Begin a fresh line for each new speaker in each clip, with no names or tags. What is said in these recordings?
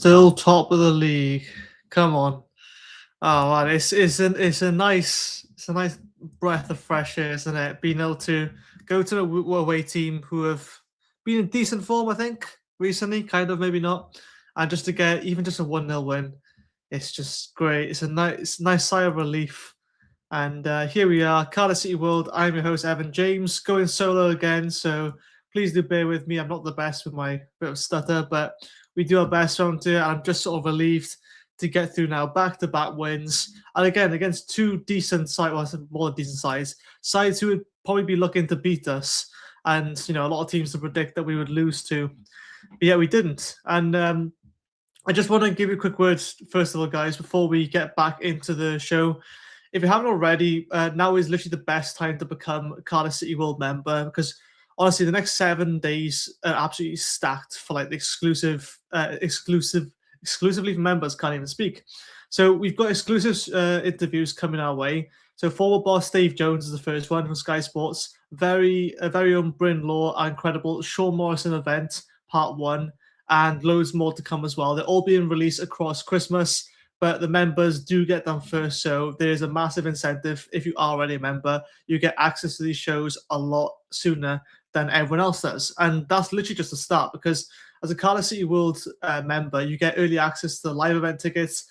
Still top of the league. Come on. Oh man, it's a nice breath of fresh air, isn't it? Being able to go to a away team who have been in decent form, I think, recently, kind of maybe not, and just to get even just a 1-0 win, it's just great. It's a nice sigh of relief. And here we are, Cardiff City World. I'm your host, Evan James, going solo again. So please do bear with me. I'm not the best with my bit of stutter, but we do our best around here. And I'm just sort of relieved to get through now. Back-to-back wins. And again, against two decent sides, well, I said more decent sides who would probably be looking to beat us. And, a lot of teams to predict that we would lose to. But yeah, we didn't. And I just want to give you a quick word, first of all, guys, before we get back into the show. If you haven't already, now is literally the best time to become a Cardiff City World member, because honestly, the next 7 days are absolutely stacked for like the exclusively for members. Can't even speak. So we've got exclusive interviews coming our way. So former boss Dave Jones is the first one from Sky Sports. Very own Bryn Law, our incredible Sean Morrison event, part 1, and loads more to come as well. They're all being released across Christmas, but the members do get them first. So there's a massive incentive. If you are already a member, you get access to these shows a lot sooner than everyone else does. And that's literally just a start, because as a Cardiff City World member, you get early access to live event tickets,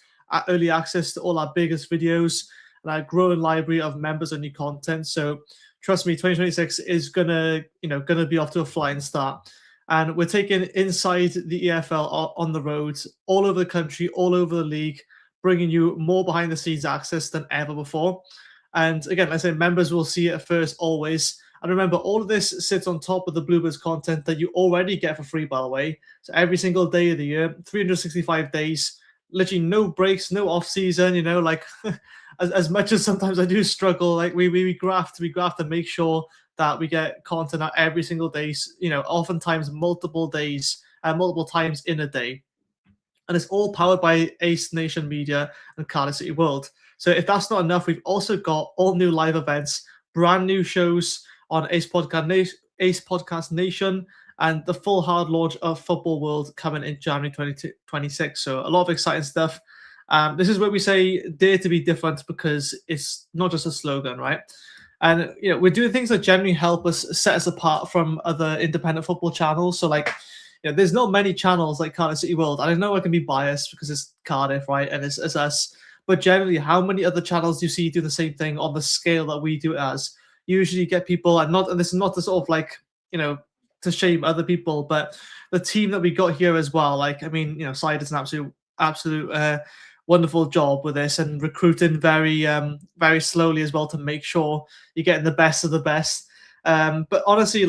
early access to all our biggest videos, and our growing library of members-only content. So trust me, 2026 is gonna be off to a flying start. And we're taking inside the EFL on the road, all over the country, all over the league, bringing you more behind-the-scenes access than ever before. And again, like I say, members will see it first always. And remember, all of this sits on top of the Bluebirds content that you already get for free, by the way. So every single day of the year, 365 days, literally no breaks, no off-season, like as much as sometimes I do struggle, like we graft to make sure that we get content out every single day, oftentimes multiple days, multiple times in a day. And it's all powered by Ace Nation Media and Cardiff City World. So if that's not enough, we've also got all new live events, brand new shows on Ace Podcast Nation, and the full hard launch of Football World coming in January 2026. So a lot of exciting stuff. This is where we say dare to be different, because it's not just a slogan, right? And we're doing things that generally help us set us apart from other independent football channels. So there's not many channels like Cardiff City World. And I know I can be biased because it's Cardiff, right? And it's us. But generally, how many other channels do you see do the same thing on the scale that we do it as? Usually you get people, and this is not to sort of to shame other people, but the team that we got here as well. Side does an absolute wonderful job with this, and recruiting very slowly as well to make sure you're getting the best of the best. But honestly,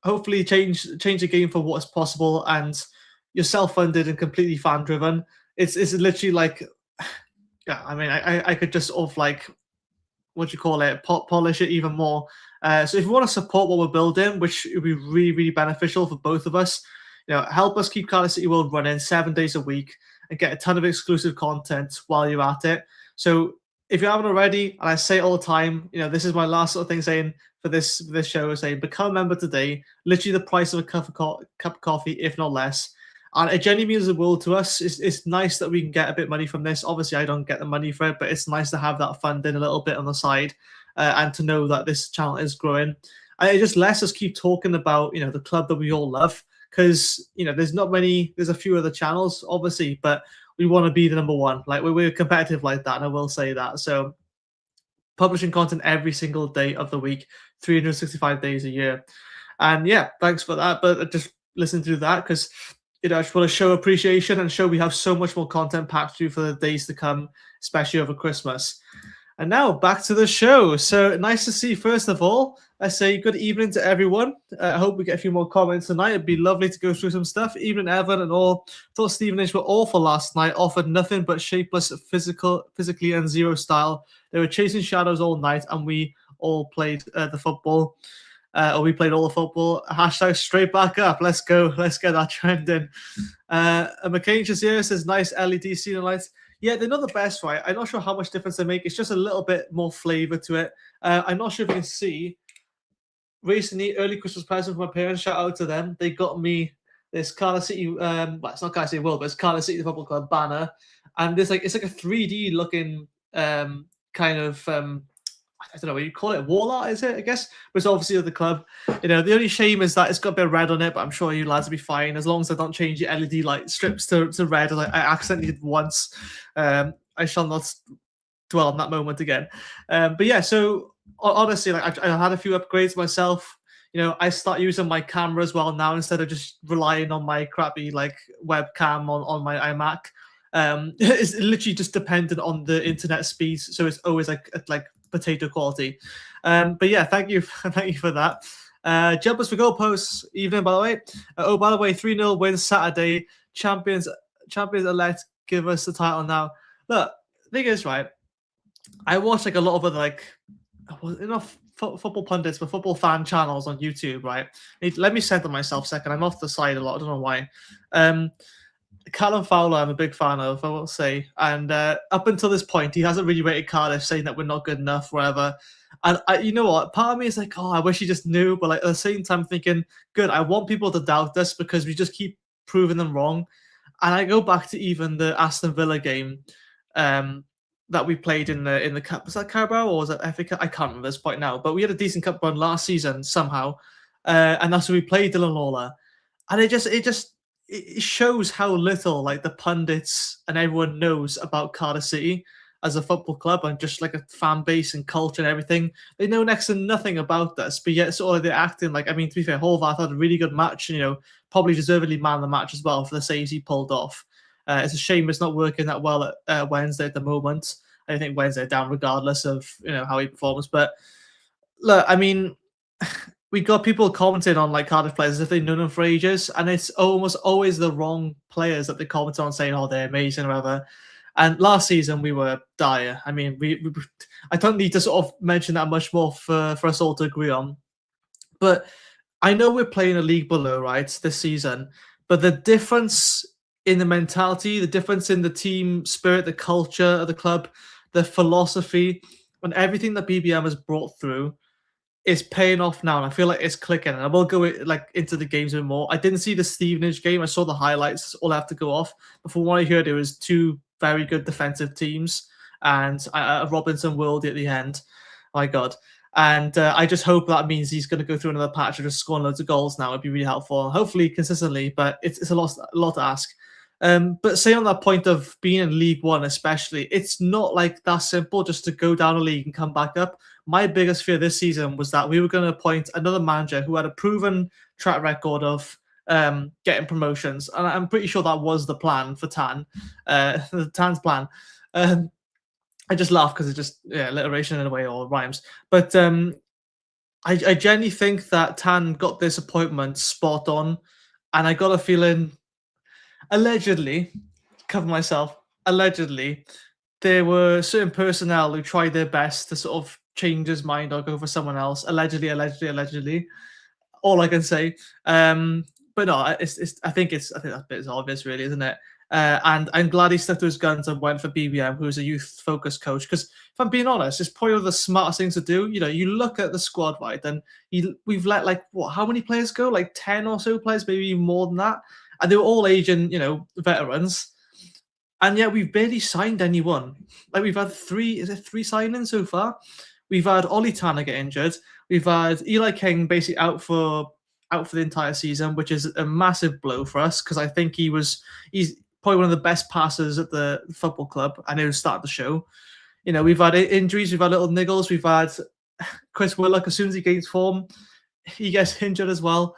hopefully change the game for what's possible, and you're self-funded and completely fan-driven. It's literally I could just sort of polish it even more. So if you want to support what we're building, which would be really, really beneficial for both of us, help us keep Cardiff City World running 7 days a week and get a ton of exclusive content while you're at it. So if you haven't already, and I say it all the time, this is my last sort of thing saying for this show, saying become a member today, literally the price of a cup of coffee, if not less. And it genuinely means the world to us. It's nice that we can get a bit of money from this. Obviously, I don't get the money for it, but it's nice to have that funding a little bit on the side, and to know that this channel is growing. And it just lets us keep talking about, the club that we all love. Because, there's a few other channels, obviously, but we want to be the number one. We're competitive like that, and I will say that. So publishing content every single day of the week, 365 days a year. And yeah, thanks for that. But just listen to that, because I just want to show appreciation and show we have so much more content packed through for the days to come, especially over Christmas. And now back to the show. So nice to see, first of all. I say good evening to everyone. I hope we get a few more comments tonight. It'd be lovely to go through some stuff. Evening, Evan, and all. Thought Stevenage were awful last night. Offered nothing but shapeless physically and zero style. They were chasing shadows all night, and we all played the football. Or we played all the football. Hashtag straight back up. Let's go. Let's get that trend in. McCain here says nice LED ceiling lights. Yeah, they're not the best, right? I'm not sure how much difference they make. It's just a little bit more flavor to it. I'm not sure if you can see. Recently, early Christmas present from my parents. Shout out to them. They got me this Cardiff City, well, it's not Cardiff City World, but it's Cardiff City Football Club banner, and there's like it's like a 3D looking kind of I don't know what you call it, wall art, is it? I guess, but it's obviously of the club. The only shame is that it's got a bit of red on it, but I'm sure you lads will be fine as long as I don't change the LED light strips to red. Like I accidentally did once. I shall not dwell on that moment again. But yeah, so honestly, like I had a few upgrades myself. I start using my camera as well now instead of just relying on my crappy like webcam on my iMac. It's literally just dependent on the internet speeds, so it's always like potato quality. But yeah, thank you for that. Jumpers for goalposts evening, by the way. By the way, 3-0 win Saturday. Champions elect, give us the title now. Look, thing is, right, I watch like a lot of other enough football pundits, but football fan channels on YouTube, right? Let me center myself a second. I'm off the side a lot. I don't know why. Callum Fowler, I'm a big fan of, I will say. And up until this point, he hasn't really rated Cardiff, saying that we're not good enough, whatever. And you know what? Part of me is like, oh, I wish he just knew. But like at the same time, thinking, good, I want people to doubt us because we just keep proving them wrong. And I go back to even the Aston Villa game that we played in the cup. Was that Carabao or was that FA Cup? I can't remember this point now. But we had a decent cup run last season somehow, and that's when we played Dylan Lawler. And it shows how little like the pundits and everyone knows about Cardiff City as a football club and just like a fan base and culture and everything. They know next to nothing about us, but yet sort of they're acting like, I mean, to be fair, Horvath had a really good match, probably deservedly man of the match as well for the saves he pulled off. It's a shame it's not working that well at Wednesday at the moment. I think Wednesday down regardless of how he performs. But look, I mean, we got people commenting on like Cardiff players as if they've known them for ages, and it's almost always the wrong players that they comment on, saying, "Oh, they're amazing," or whatever. And last season we were dire. I mean, I don't need to sort of mention that much more for us all to agree on. But I know we're playing a league below, right, this season. But the difference in the mentality, the difference in the team spirit, the culture of the club, the philosophy, and everything that BBM has brought through is paying off now, and I feel like it's clicking. And I will go into the games a bit more. I didn't see the Stevenage game. I saw the highlights. That's all I have to go off. But from what I heard, it was two very good defensive teams, and Robinson World at the end. My God. And I just hope that means he's going to go through another patch of just scoring loads of goals now. It'd be really helpful, hopefully consistently, but it's a lot to ask. But say on that point of being in League One especially, it's not like that simple just to go down a league and come back up. My biggest fear this season was that we were going to appoint another manager who had a proven track record of getting promotions. And I'm pretty sure that was the plan for Tan, Tan's plan. I just laugh because it's just alliteration in a way, or rhymes. But I genuinely think that Tan got this appointment spot on, and I got a feeling, allegedly, there were certain personnel who tried their best to sort of change his mind or go for someone else. Allegedly. All I can say. But no, I think that bit is obvious, really, isn't it? And I'm glad he stuck to his guns and went for BBM, who's a youth-focused coach. Because if I'm being honest, it's probably one of the smartest things to do. You look at the squad, right, and we've let how many players go? Like 10 or so players, maybe even more than that. And they were all aging, veterans. And yet we've barely signed anyone. Like we've had three signings so far? We've had Ollie Tanner get injured. We've had Eli King basically out for the entire season, which is a massive blow for us because I think he's probably one of the best passers at the football club, and he'll start the show. We've had injuries, we've had little niggles, we've had Chris Willock, as soon as he gains form, he gets injured as well.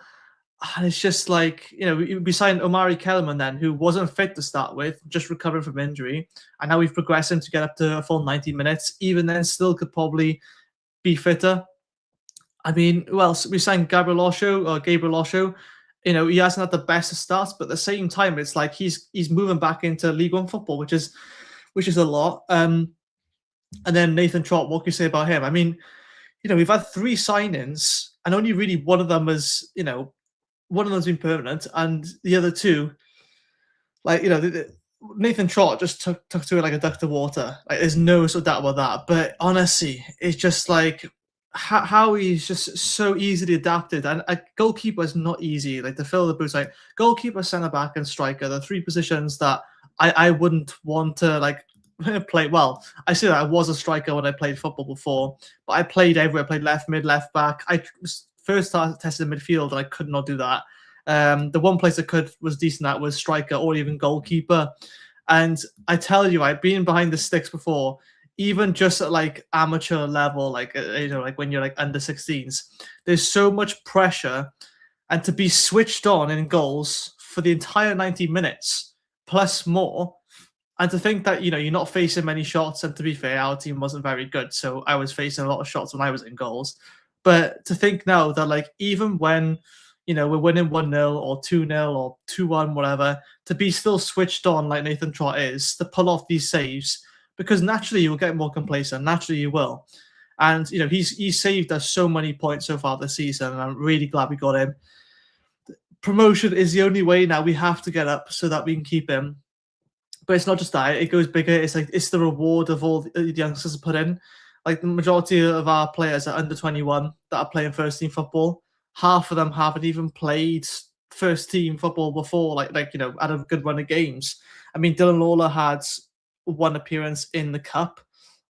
And it's just like, we signed Omari Kellerman then, who wasn't fit to start with, just recovering from injury. And now we've progressed him to get up to a full 90 minutes. Even then, still could probably be fitter. I mean, who else? We signed Gabriel Osho. He hasn't had the best of starts, but at the same time, it's like he's moving back into League One football, which is a lot. And then Nathan Trott, what can you say about him? I mean, we've had 3 signings, and only really one of them is, one of them's been permanent, and the other 2, Nathan Trott just took to it like a duck to water. Like, there's no sort of doubt about that. But honestly, it's just like how he's just so easily adapted. And a goalkeeper is not easy. Like to fill the boots, like goalkeeper, centre back, and striker, the three positions that I wouldn't want to like play. Well, I say that I was a striker when I played football before, but I played everywhere. I played left mid, left back. I first started tested midfield, and I could not do that. The one place I could was decent at was striker or even goalkeeper. And I tell you, I've been behind the sticks before, even just at like amateur level, like like when you're like under 16s. There's so much pressure, and to be switched on in goals for the entire 90 minutes plus more, and to think that you're not facing many shots. And to be fair, our team wasn't very good, so I was facing a lot of shots when I was in goals. But to think now that like even when we're winning 1-0 or 2-0 or 2-1, whatever, to be still switched on like Nathan Trott is, to pull off these saves, because naturally you will get more complacent. Naturally you will. And he's saved us so many points so far this season, and I'm really glad we got him. Promotion is the only way now. We have to get up so that we can keep him. But it's not just that; it goes bigger. It's like it's the reward of all the youngsters put in. Like the majority of our players are under 21 that are playing first team football. Half of them haven't even played first team football before, like had a good run of games. I mean, Dylan Lawler had one appearance in the cup.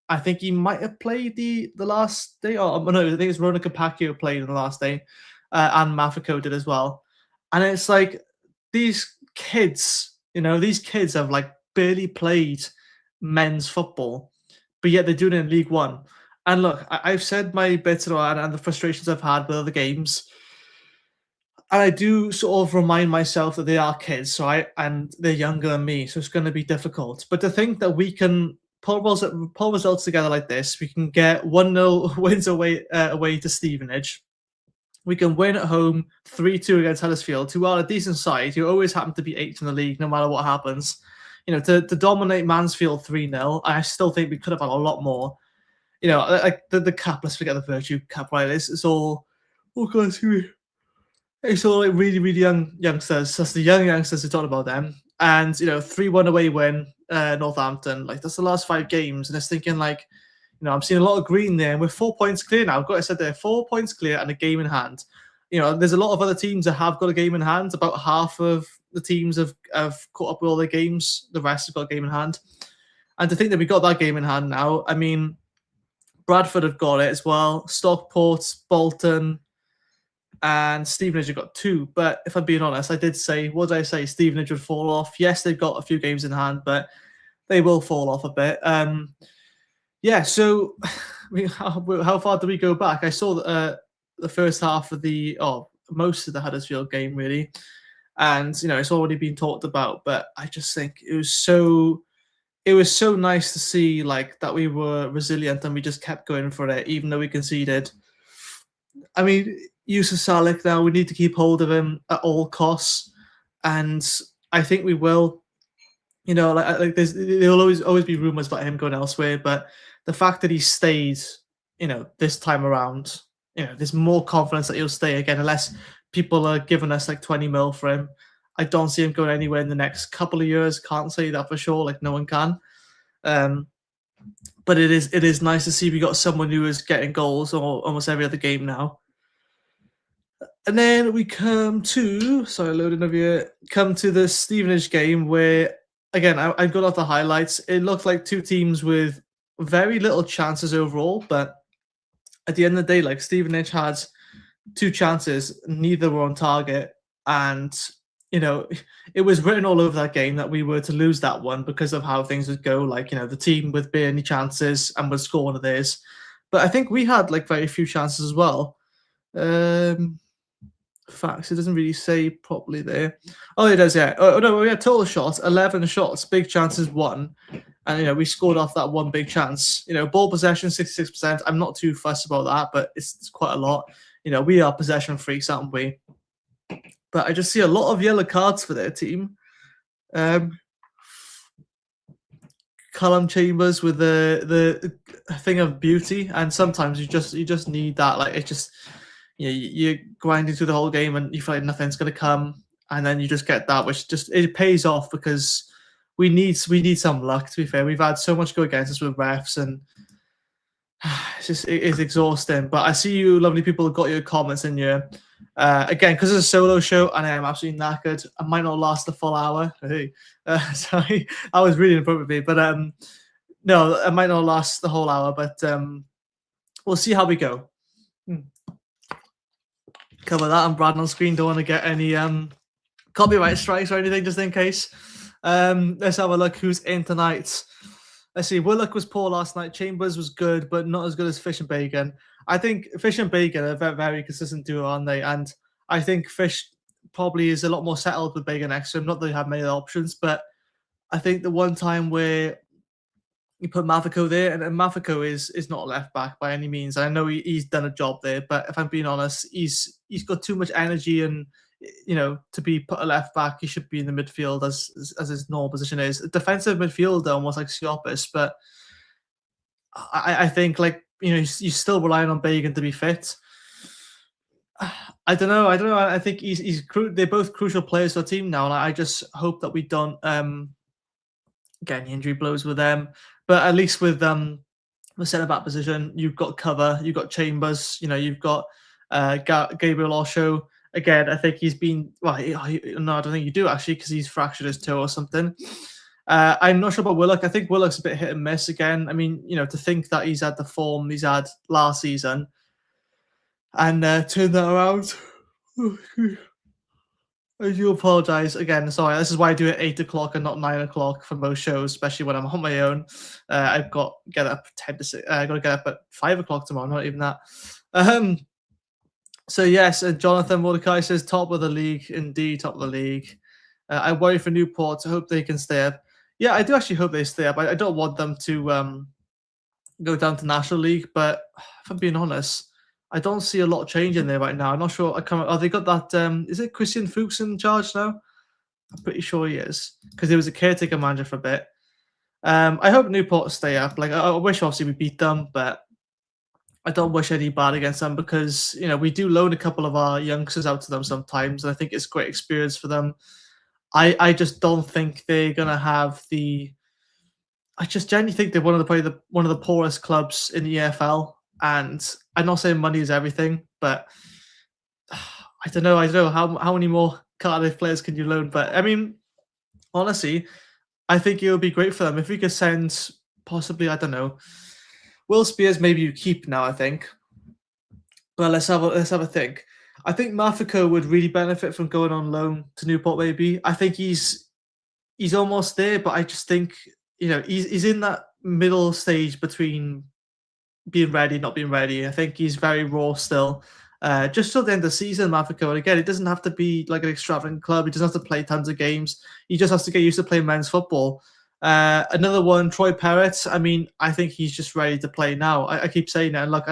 I think he might have played the last day. Or no, I think it's Rona Capaccio played in the last day, and Mafiko did as well. And it's like these kids, these kids have like barely played men's football, but yet they're doing it in League One. And look, I've said my bits and the frustrations I've had with other games. And I do sort of remind myself that they are kids, right? And they're younger than me, so it's going to be difficult. But to think that we can pull results together like this, we can get 1-0 wins away to Stevenage. We can win at home 3-2 against Huddersfield, who are a decent side, who always happen to be 8th in the league, no matter what happens. To dominate Mansfield 3-0, I still think we could have had a lot more. Like the cup, let's forget the Virtue Cup, right? It's all, oh God, excuse me. It's all like really, really young youngsters. That's the young youngsters who talk about them. And 3-1 away win, Northampton. Like that's the last 5 games, and it's thinking like, I'm seeing a lot of green there, and we're 4 points clear now. I've got to say there, 4 points clear and a game in hand. There's a lot of other teams that have got a game in hand. About half of the teams have caught up with all their games. The rest have got a game in hand. And to think that we got that game in hand now, I mean, Bradford have got it as well. Stockport, Bolton, and Stevenage have got 2. But if I'm being honest, what did I say? Stevenage would fall off. Yes, they've got a few games in hand, but they will fall off a bit. Yeah, so I mean, how far do we go back? I saw the first half of most of the Huddersfield game, really. And, it's already been talked about, but I just think it was so nice to see like that we were resilient and we just kept going for it, even though we conceded. I mean, Yusuf Salik now, we need to keep hold of him at all costs, and I think we will. There'll always be rumors about him going elsewhere, but the fact that he stayed, this time around, there's more confidence that he'll stay again, unless people are giving us like 20 mil for him. I don't see him going anywhere in the next couple of years. Can't say that for sure. Like no one can. But it is nice to see we got someone who is getting goals almost every other game now. And then we come to the Stevenage game where, again, I got off the highlights. It looked like 2 teams with very little chances overall, but at the end of the day, like Stevenage had 2 chances, neither were on target, and it was written all over that game that we were to lose that one because of how things would go. Like the team with barely chances and would score one of theirs, but I think we had like very few chances as well. Facts, it doesn't really say properly there. Oh, it does, yeah. Oh no, we had total shots, 11 shots, big chances 1, and we scored off that one big chance. Ball possession 66%. I'm not too fussed about that, but it's quite a lot. We are possession freaks, aren't we? But I just see a lot of yellow cards for their team. Callum Chambers with the thing of beauty, and sometimes you just need that. Like it's just. You're grinding through the whole game and you feel like nothing's going to come, and then you just get that, which just it pays off because we need some luck. To be fair, we've had so much go against us with refs, and it's exhausting. But I see you lovely people have got your comments in here. Again, because it's a solo show and I am absolutely knackered, I might not last the full hour. Hey, sorry, I was really inappropriate, but no, I might not last the whole hour, but we'll see how we go. Cover that and Brad on screen. Don't want to get any copyright strikes or anything, just in case. Let's have a look who's in tonight. Let's see. Willock was poor last night. Chambers was good, but not as good as Fish and Bacon. I think Fish and Bacon are very, very consistent duo, aren't they? And I think Fish probably is a lot more settled with Bacon next to him. Not that they have many other options, but I think the one time where you put Mavico there, and Mavico is not a left back by any means. I know he's done a job there, but if I'm being honest, he's got too much energy, and to be put a left back, he should be in the midfield as his normal position is. A defensive midfielder, almost like Siopis, but I think you're still relying on Bacon to be fit. I don't know. I think they're both crucial players for the team now, and I just hope that we don't get any injury blows with them. But at least with the centre back position, you've got cover, you've got Chambers, you've got Gabriel Osho. Again, I think he's been no, I don't think you do actually, because he's fractured his toe or something. I'm not sure about Willock. I think Willock's a bit hit and miss again. I mean, to think that he's had the form he's had last season and turn that around. I do apologise again. Sorry, this is why I do it 8 o'clock and not 9 o'clock for most shows, especially when I'm on my own. I've got to get up 10 to 6. I got to get up at 5 o'clock tomorrow. Not even that. So yes, Jonathan Mordecai says top of the league, indeed top of the league. I worry for Newport. I hope they can stay up. Yeah, I do actually hope they stay up. I don't want them to go down to National League, but if I'm being honest, I don't see a lot of change in there right now. I'm not sure. They got that. Is it Christian Fuchs in charge now? I'm pretty sure he is, because he was a caretaker manager for a bit. I hope Newport stay up. I wish obviously we beat them, but I don't wish any bad against them, because we do loan a couple of our youngsters out to them sometimes, and I think it's a great experience for them. I just don't think they're gonna have the. I just genuinely think they're one of the poorest clubs in the EFL. And I'm not saying money is everything, but I don't know how many more Cardiff players can you loan. But I mean, honestly, I think it would be great for them if we could send possibly, I don't know, Will Spears. Maybe you keep now, I think. But let's have a think. I think Mafico would really benefit from going on loan to Newport. Maybe I think he's almost there, but I just think he's in that middle stage between being ready, not being ready. I think he's very raw still. Just till the end of the season, Mafico. And again, it doesn't have to be like an extravagant club. He doesn't have to play tons of games. He just has to get used to playing men's football. Another one, Troy Perrott. I mean, I think he's just ready to play now. I keep saying that. And look,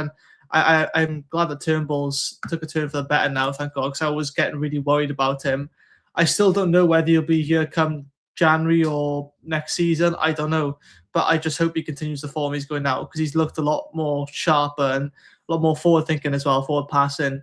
I'm glad that Turnbull's took a turn for the better now, thank God, because I was getting really worried about him. I still don't know whether he'll be here come January or next season. I don't know. But I just hope he continues the form he's going now, because he's looked a lot more sharper and a lot more forward thinking as well, forward passing.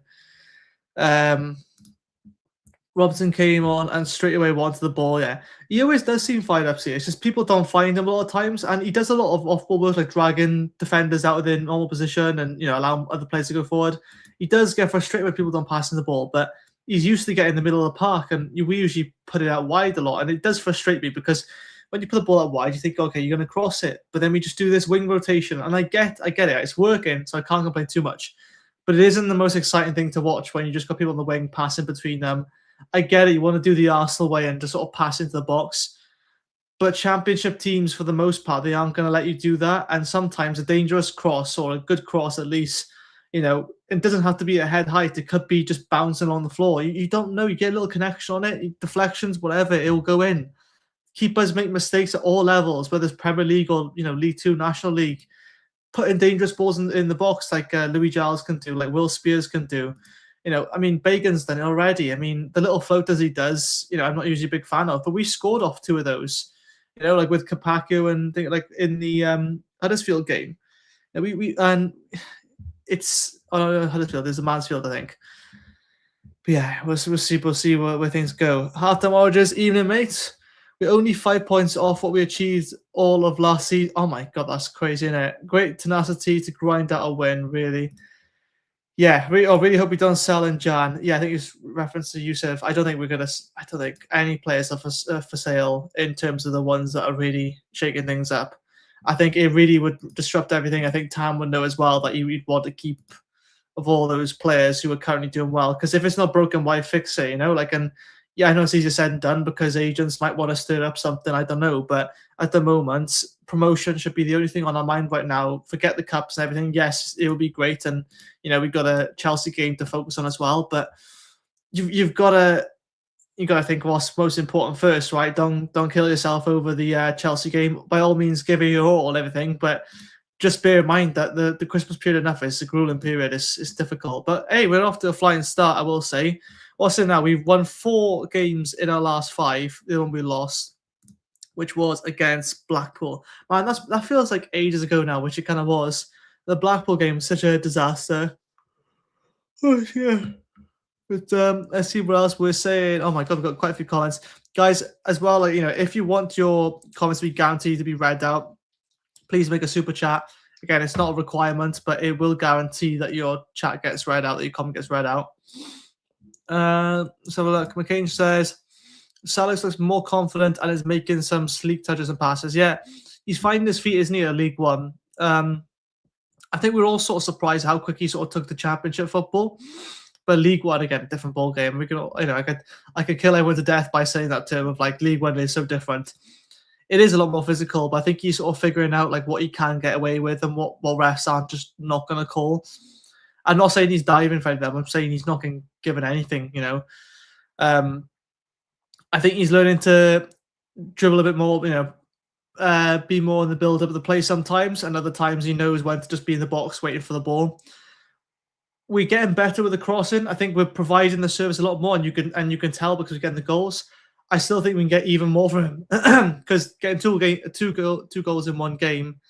Robinson came on and straight away wanted the ball. Yeah, he always does seem fired up. It's just people don't find him a lot of times, and he does a lot of off-ball work, like dragging defenders out of their normal position and allowing other players to go forward. He does get frustrated when people don't pass him the ball, but he's used to getting in the middle of the park, and we usually put it out wide a lot, and it does frustrate me because when you put the ball out wide, you think, okay, you're going to cross it, but then we just do this wing rotation, and I get it, it's working, so I can't complain too much. But it isn't the most exciting thing to watch when you just got people on the wing passing between them. I get it, you want to do the Arsenal way and just sort of pass into the box, but championship teams, for the most part, they aren't going to let you do that. And sometimes a dangerous cross, or a good cross at least, it doesn't have to be at head height. It could be just bouncing on the floor. You don't know. You get a little connection on it, deflections, whatever, it will go in. Keepers make mistakes at all levels, whether it's Premier League or League Two, National League. Putting dangerous balls in the box like Louis Giles can do, like Will Spears can do. I mean, Bacon's done it already. I mean, the little floaters he does, I'm not usually a big fan of, but we scored off 2 of those. Like with Kapaku and like in the Huddersfield game. And it's Huddersfield. There's a Mansfield, I think. But yeah, we'll see where things go. Half-time Origins, evening, mates. We're only 5 points off what we achieved all of last season. Oh my god, that's crazy, isn't it? Great tenacity to grind out a win, really. Yeah, really hope we don't sell in Jan. Yeah, I think it's reference to Yusuf. I don't think we're gonna. I don't think any players are for sale in terms of the ones that are really shaking things up. I think it really would disrupt everything. I think Tam would know as well that you'd want to keep of all those players who are currently doing well. Because if it's not broken, why fix it? You know, like, and yeah, I know it's easier said than done because agents might want to stir up something. I don't know, but at the moment, promotion should be the only thing on our mind right now. Forget the cups and everything. Yes, it would be great, and you know we've got a Chelsea game to focus on as well. But you've got to think what's most important first, right? Don't kill yourself over the Chelsea game. By all means, give it your all and everything, but just bear in mind that the Christmas period enough is the grueling period is difficult. But hey, we're off to a flying start, I will say. What's it now? We've won 4 games in our last 5. The one we lost, which was against Blackpool. Man, that feels like ages ago now, which it kind of was. The Blackpool game was such a disaster. Oh yeah. But let's see what else we're saying. Oh my god, we've got quite a few comments, guys. As well, like, you know, if you want your comments to be guaranteed to be read out, please make a super chat. Again, it's not a requirement, but it will guarantee that your chat gets read out, that your comment gets read out. So look, McCain says Salas looks more confident and is making some sleek touches and passes. Yeah, he's finding his feet, isn't he, at League One? I think we're all sort of surprised how quick he sort of took the Championship football. But League One, again, different ball game. We can, you know, I could kill everyone to death by saying that term of like League One is so different. It is a lot more physical, but I think he's sort of figuring out like what he can get away with and what refs aren't just not going to call. I'm not saying he's diving for them. I'm saying he's not given anything. You know, I think he's learning to dribble a bit more. You know, be more in the build up of the play sometimes, and other times he knows when to just be in the box waiting for the ball. We're getting better with the crossing. I think we're providing the service a lot more, and you can tell because we're getting the goals. I still think we can get even more from him because getting two goals in one game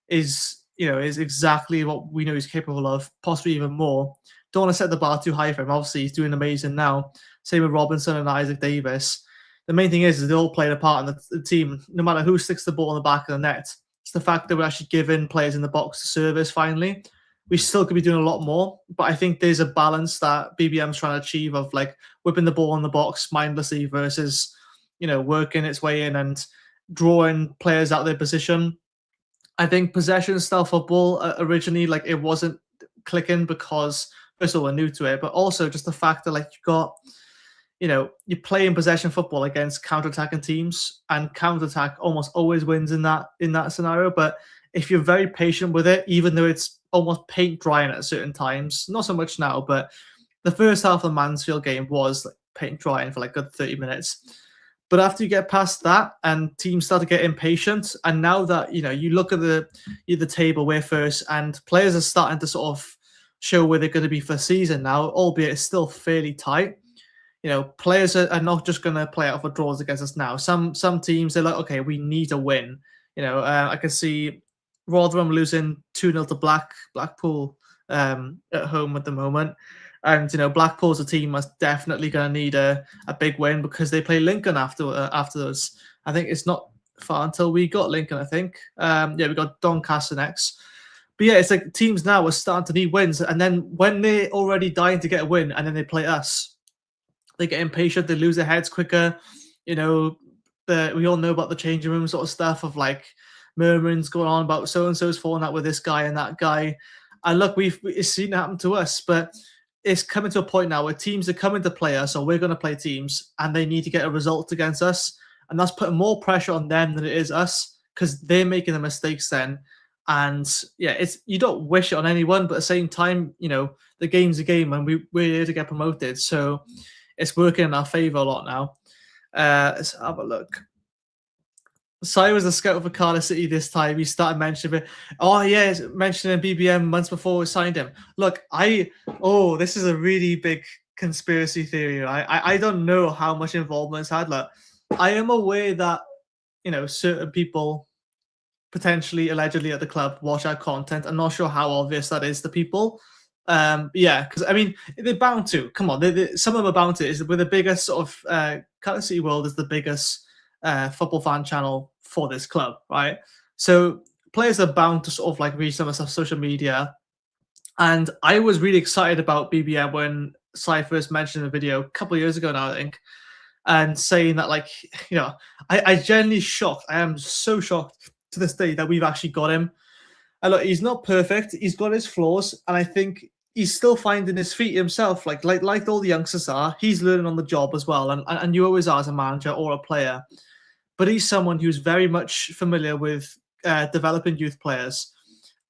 is exactly what we know he's capable of, possibly even more. Don't want to set the bar too high for him. Obviously, he's doing amazing now. Same with Robinson and Isaac Davis. The main thing is they all played a part in the team. No matter who sticks the ball in the back of the net, it's the fact that we're actually giving players in the box the service finally. We still could be doing a lot more, but I think there's a balance that BBM's trying to achieve of like whipping the ball in the box mindlessly versus, you know, working its way in and drawing players out of their position. I think possession style football originally, like, it wasn't clicking because first of all we're new to it, but also just the fact that like you're playing possession football against counter-attacking teams, and counter-attack almost always wins in that scenario. But if you're very patient with it, even though it's almost paint drying at certain times, not so much now, but the first half of the Mansfield game was like paint drying for like a good 30 minutes. But after you get past that and teams start to get impatient, and now that, you know, you look at the table, we're first, and players are starting to sort of show where they're going to be for the season now, albeit it's still fairly tight. You know, players are not just going to play out for draws against us now. Some teams, they're like, okay, we need a win. You know, I can see Rotherham losing 2-0 to Blackpool at home at the moment. And, you know, Blackpool's a team that's definitely going to need a big win because they play Lincoln afterwards. I think it's not far until we got Lincoln, I think. Yeah, we got Doncaster next. But yeah, it's like teams now are starting to need wins. And then when they're already dying to get a win and then they play us, they get impatient, they lose their heads quicker. You know, we all know about the changing room sort of stuff of like murmurings going on about so-and-so's falling out with this guy and that guy. And look, we've seen it happen to us, but it's coming to a point now where teams are coming to play us, or we're going to play teams, and they need to get a result against us. And that's putting more pressure on them than it is us because they're making the mistakes then. And yeah, you don't wish it on anyone, but at the same time, you know, the game's a game and we're here to get promoted. So it's working in our favour a lot now. Let's have a look. Si was a scout for Cardiff City this time. He started mentioning it. Oh, yeah, mentioning BBM months before we signed him. Look, this is a really big conspiracy theory. I don't know how much involvement it's had. Like, I am aware that, you know, certain people potentially, allegedly at the club watch our content. I'm not sure how obvious that is to people. Yeah, because I mean, they're bound to. Come on, some of them are bound to. We're the biggest sort of Cardiff City World is the biggest football fan channel for this club, right? So players are bound to sort of like reach some of social media. And I was really excited about BBM when Sai first mentioned the video a couple of years ago now, I think, and saying that, like, I genuinely shocked. I am so shocked to this day that we've actually got him. And look, he's not perfect. He's got his flaws, and I think he's still finding his feet himself. Like all the youngsters are, he's learning on the job as well. And you always are as a manager or a player. But he's someone who's very much familiar with developing youth players.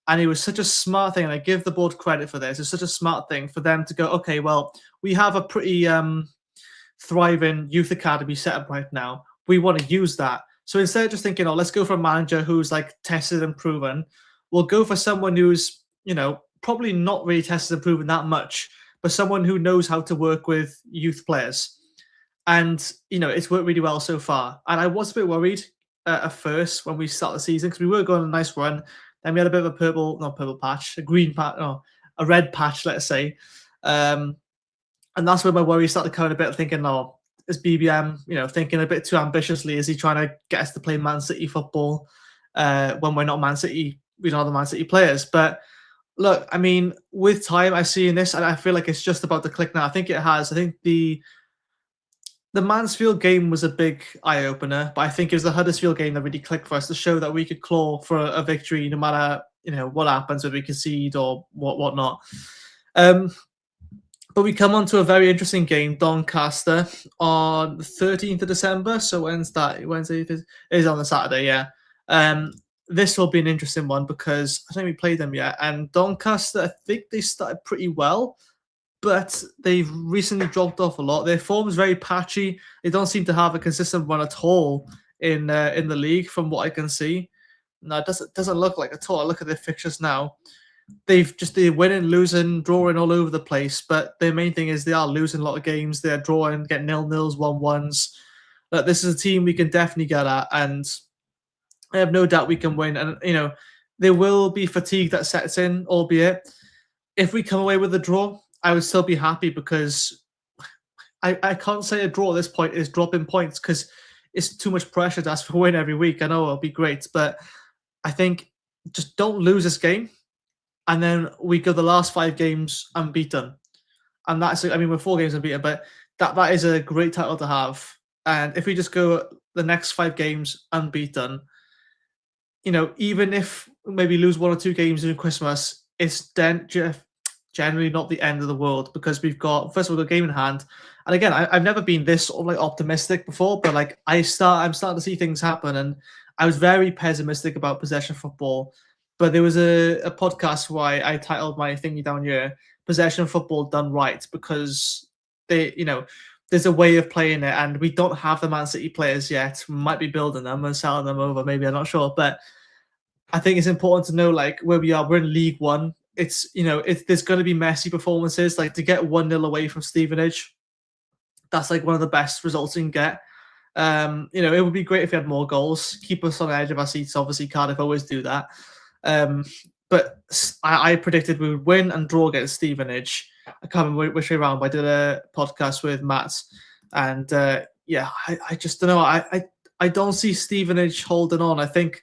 And it was such a smart thing, and I give the board credit for this. It's such a smart thing for them to go, okay, well, we have a pretty thriving youth academy set up right now. We want to use that. So instead of just thinking, let's go for a manager who's like tested and proven, we'll go for someone who's, probably not really tested and proven that much, but someone who knows how to work with youth players. And, it's worked really well so far. And I was a bit worried at first when we started the season, because we were going on a nice run. Then we had a bit of a green patch, a red patch, let's say. And that's where my worries started coming a bit, thinking, is BBM, thinking a bit too ambitiously? Is he trying to get us to play Man City football when we're not Man City? We don't have the Man City players. But look, I mean, with time, I see in this, and I feel like it's just about to click now. I think it has. I think the Mansfield game was a big eye-opener, but I think it was the Huddersfield game that really clicked for us to show that we could claw for a victory no matter, what happens, whether we concede or whatnot. But we come on to a very interesting game, Doncaster, on the 13th of December. So when's that? Wednesday? It is on the Saturday, yeah. This will be an interesting one because I don't think we played them yet. And Doncaster, I think they started pretty well, but they've recently dropped off a lot. Their form is very patchy. They don't seem to have a consistent run at all in the league, from what I can see. No, it doesn't look like at all. I look at their fixtures now. They're winning, losing, drawing all over the place. But their main thing is they are losing a lot of games. They're drawing, getting 0-0s, 1-1s. But this is a team we can definitely get at, and I have no doubt we can win. And there will be fatigue that sets in, albeit if we come away with a draw, I would still be happy, because I can't say a draw at this point is dropping points, because it's too much pressure to ask for a win every week. I know it'll be great, but I think just don't lose this game, and then we go the last 5 games unbeaten. And we're 4 games unbeaten, but that is a great title to have. And if we just go the next 5 games unbeaten, even if maybe lose 1 or 2 games during Christmas, it's then generally not the end of the world, because we've got, first of all, the game in hand. And again, I've never been this sort of like optimistic before, but like I'm starting to see things happen. And I was very pessimistic about possession football, but there was a podcast where I titled my thingy down here, "Possession Football Done Right," because there's a way of playing it, and we don't have the Man City players yet. We might be building them and selling them over, maybe, I'm not sure. But I think it's important to know, like, where we are. We're in League One. It's, there's going to be messy performances. Like, to get 1-0 away from Stevenage, that's like one of the best results you can get. It would be great if we had more goals, keep us on the edge of our seats. Obviously, Cardiff always do that. But I predicted we would win and draw against Stevenage. I can't remember which way around, but I did a podcast with Matt, and I just don't know. I don't see Stevenage holding on. I think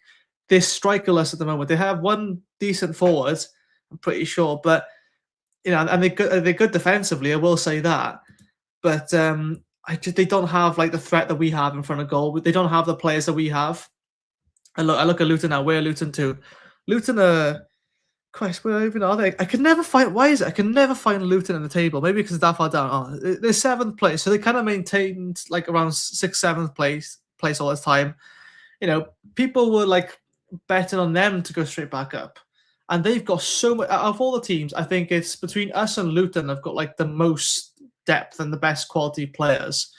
they're strikerless at the moment. They have one decent forward, I'm pretty sure, but and they're good defensively. I will say that, but they don't have like the threat that we have in front of goal. They don't have the players that we have. I look at Luton now. Where Luton to? Luton are, Christ, where even are they? I can never find. Why is it? I can never find Luton in the table. Maybe because that far down. Oh, they're 7th place, so they kind of maintained like around 6th, 7th place all this time. People were like betting on them to go straight back up, and they've got so much. Out of all the teams, I think it's between us and Luton. Have got like the most depth and the best quality players.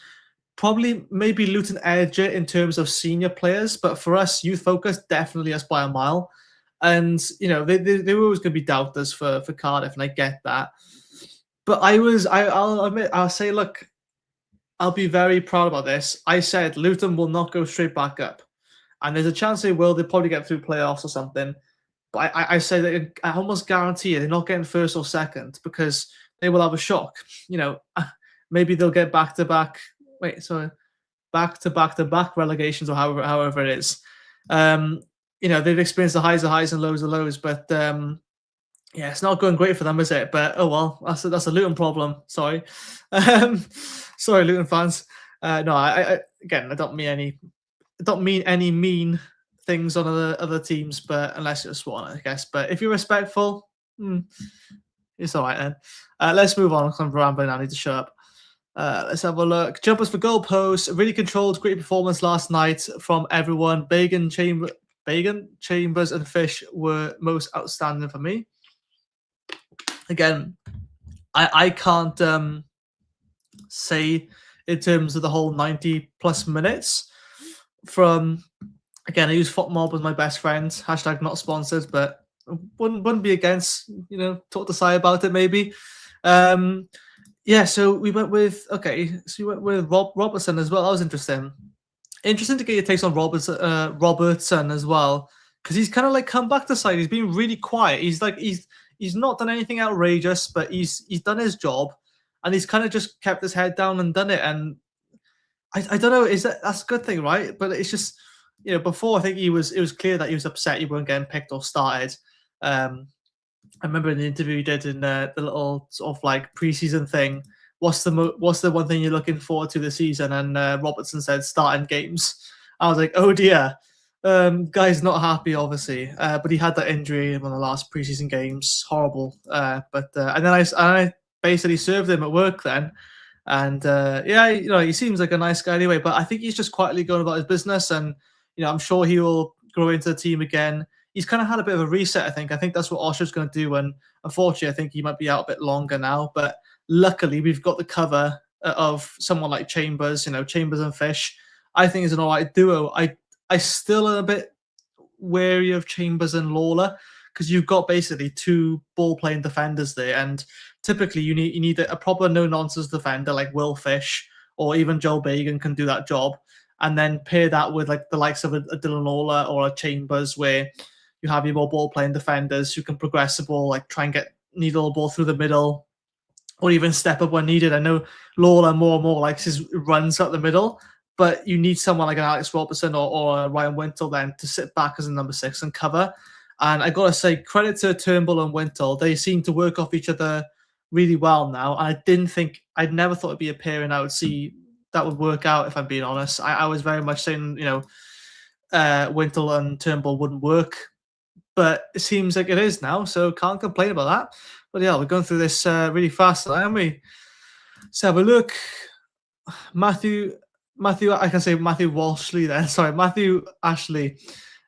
Probably maybe Luton edge it in terms of senior players, but for us, youth focus, definitely us by a mile. And they were always going to be doubters for Cardiff, and I get that. But I'll admit, I'll say, look, I'll be very proud about this. I said Luton will not go straight back up, and there's a chance they will. They'll probably get through playoffs or something. But I say that I almost guarantee they're not getting 1st or 2nd, because they will have a shock. Maybe they'll get back to back. Wait, sorry. back-to-back-to-back relegations, or however it is. They've experienced the highs and lows of lows, but yeah, it's not going great for them, is it? But oh well, that's a Luton problem. Sorry, um, sorry, Luton fans. No, again, I don't mean any mean things on other teams, but unless you're sworn, I guess. But if you're respectful, it's all right then. Let's move on. I'm rambling. I need to shut up. Let's have a look. Jumpers for goalposts. Really controlled. Great performance last night from everyone. Bacon, Chambers, and Fish were most outstanding for me. Again, I can't say in terms of the whole 90+ minutes from. Again, I use FotMob as my best friend. # not sponsored, but wouldn't be against, talk to Si about it maybe. Yeah, so we went with Robertson as well. That was interesting. Interesting to get your takes on Robertson as well, because he's kind of like come back to side. He's been really quiet. He's not done anything outrageous, but he's done his job, and he's kind of just kept his head down and done it. And I don't know, that's a good thing, right? But it's just, before I think it was clear that he was upset he weren't getting picked or started. I remember in the interview he did in the little sort of like preseason thing. What's the one thing you're looking forward to this season? And Robertson said starting games. I was like, oh dear, guy's not happy obviously. But he had that injury in one of the last preseason games. Horrible. And then I basically served him at work then. And he seems like a nice guy anyway. But I think he's just quietly going about his business, and I'm sure he will grow into the team again. He's kind of had a bit of a reset, I think. I think that's what Osher's going to do, and unfortunately, I think he might be out a bit longer now. But luckily, we've got the cover of someone like Chambers, Chambers and Fish. I think is an all right duo. I still am a bit wary of Chambers and Lawler, because you've got basically two ball-playing defenders there, and typically you need a proper no-nonsense defender like Will Fish or even Joel Bagan can do that job, and then pair that with like the likes of a Dylan Lawler or a Chambers, where you have your more ball-playing defenders who can progress the ball, like try and needle the ball through the middle, or even step up when needed. I know Lawler more and more likes his runs up the middle, but you need someone like an Alex Robertson or a Ryan Wintle then to sit back as a number 6 and cover. And I got to say, credit to Turnbull and Wintle. They seem to work off each other really well now. And I'd never thought it'd be a pairing I would see that would work out, if I'm being honest. I was very much saying, Wintle and Turnbull wouldn't work. But it seems like it is now, so can't complain about that. But yeah, we're going through this really fast, aren't we? Let's have a look. Matthew, I can say Matthew Walshley then. Sorry, Matthew Ashley.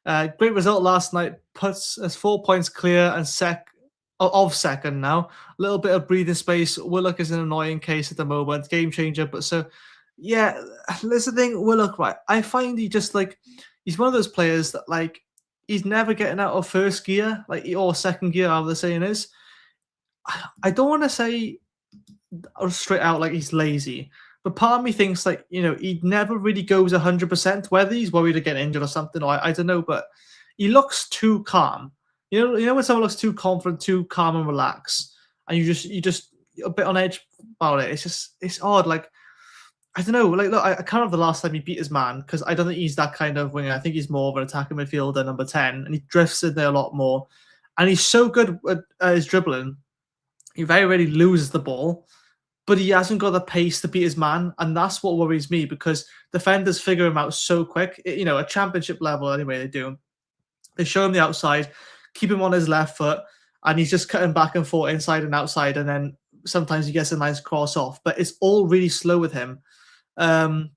Great result last night. Puts us 4 points clear and second now. A little bit of breathing space. Willock is an annoying case at the moment. Game changer, but so yeah, that's the thing. Willock, right? I find he's one of those players that he's never getting out of first gear, or second gear, however the saying is. I don't want to say straight out he's lazy, but part of me thinks he never really goes 100%, whether he's worried of getting injured or something, or I don't know, but he looks too calm. You know when someone looks too confident, too calm and relaxed, and you just a bit on edge about it. It's odd. I don't know. Look, I can't remember the last time he beat his man, because I don't think he's that kind of winger. I think he's more of an attacking midfielder, number 10, and he drifts in there a lot more. And he's so good at his dribbling. He very rarely loses the ball, but he hasn't got the pace to beat his man, and that's what worries me, because defenders figure him out so quick. At championship level anyway, they do. They show him the outside, keep him on his left foot, and he's just cutting back and forth inside and outside, and then sometimes he gets a nice cross off. But it's all really slow with him. Again,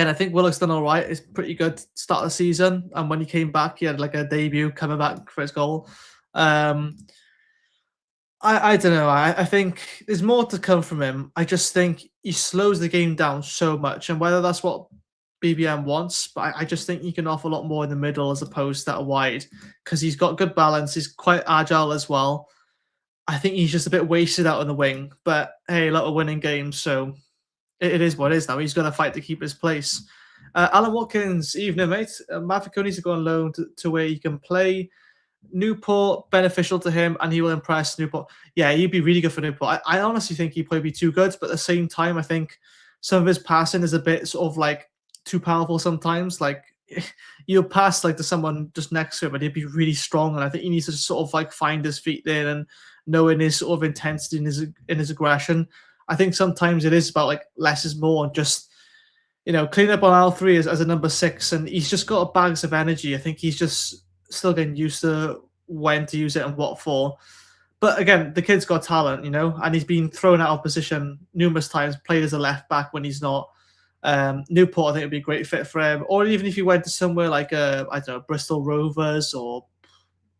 I think Willock's done all right. It's pretty good start of the season, and when he came back, he had a debut coming back for his goal. I don't know. I think there's more to come from him. I just think he slows the game down so much, and whether that's what BBM wants, but I just think he can offer a lot more in the middle as opposed to that wide, because he's got good balance. He's quite agile as well. I think he's just a bit wasted out on the wing, but hey, a lot of winning games, so it is what it is now. He's going to fight to keep his place. Alan Watkins, evening, mate. Mafiko needs to go on loan to where he can play. Newport, beneficial to him, and he will impress Newport. Yeah, he'd be really good for Newport. I honestly think he'd probably be too good, but at the same time, I think some of his passing is a bit sort of like too powerful sometimes. Like you'll pass like to someone just next to him and he'd be really strong. And I think he needs to sort of like find his feet there and knowing his sort of intensity in his aggression. I think sometimes it is about like less is more and just clean up on L3 as a number 6, and he's just got bags of energy. I think he's just still getting used to when to use it and what for. But again, the kid's got talent, and he's been thrown out of position numerous times, played as a left back when he's not. Newport, I think, would be a great fit for him. Or even if he went to somewhere like, I don't know, Bristol Rovers or,